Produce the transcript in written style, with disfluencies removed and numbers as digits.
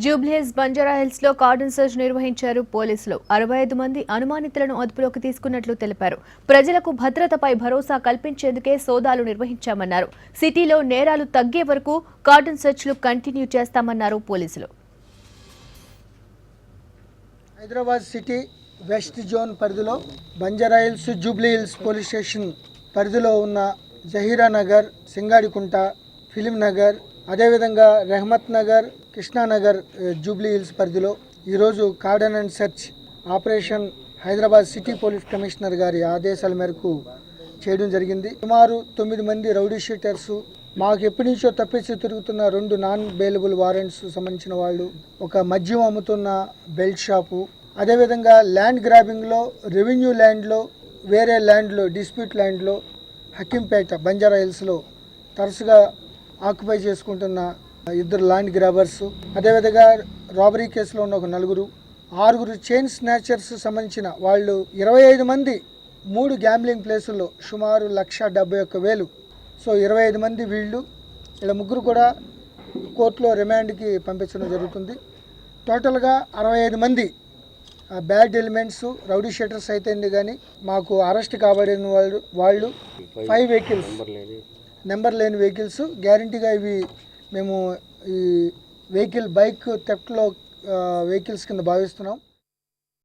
జూబ్లీహిల్స్ బంజారాహిల్స్ లో cordon search నిర్వహించారు పోలీసులు. 65 మంది అనుమానితులను అదుపులోకి తీసుకున్నట్లు తెలిపారు. ప్రజలకు భద్రతపై భరోసా కల్పించేందుకే సోదాలు నిర్వహించామన్నారు. సిటీలో నేరాలు తగ్గే వరకు కార్డన్ సర్చ్లు కంటిన్యూ చేస్తామన్నారు పోలీసులు. హైదరాబాద్ సిటీ వెస్ట్ జోన్ పరిధిలో బంజారాహిల్స్ జూబ్లీహిల్స్ పోలీస్ స్టేషన్ పరిధిలో ఉన్న జహీరా నగర్, సింగాడికుంట, ఫిలిం నగర్, అదేవిధంగా రెహమత్ నగర్, కృష్ణానగర్ జూబ్లీహిల్స్ పరిధిలో ఈరోజు cordon and search operation Hyderabad city police commissioner గారి ఆదేశాల మేరకు చేయడం జరిగింది. సుమారు 9 మంది రౌడీ షీటర్స్, మాకు ఎప్పటి నుంచో తప్పించి తిరుగుతున్న 2 నాన్ బెయిలబుల్ వారెంట్స్ సంబంధించిన వాళ్ళు, ఒక మద్యం అమ్ముతున్న బెల్ట్ షాపు, అదేవిధంగా ల్యాండ్ గ్రాబింగ్లో, రెవెన్యూ ల్యాండ్లో, వేరే ల్యాండ్లో, డిస్ప్యూట్ ల్యాండ్లో, హకీంపేట బంజారాహిల్స్లో తరచుగా ఆక్యుపై చేసుకుంటున్న 2 ల్యాండ్ గ్రాబర్స్, అదేవిధంగా రాబరీ కేసులో ఉన్న ఒక 4, 6 చైన్ స్నాచర్స్ సంబంధించిన వాళ్ళు 25 మంది 3 గ్యాంబ్లింగ్ ప్లేసుల్లో సుమారు 1,71,000. సో 25 మంది వీళ్ళు, ఇలా 3 కూడా కోర్టులో రిమాండ్కి పంపించడం జరుగుతుంది. టోటల్గా 65 మంది బ్యాడ్ ఎలిమెంట్స్, రౌడీ షీటర్స్ అయితే కానీ మాకు అరెస్ట్ కాబడిన వాళ్ళు 5 వెహికల్స్, నెంబర్ లేని వెహికల్స్ గ్యారంటీగా ఇవి మేము ఈ బైక్ థెఫ్ట్లో వెహికల్స్ కింద భావిస్తున్నాం.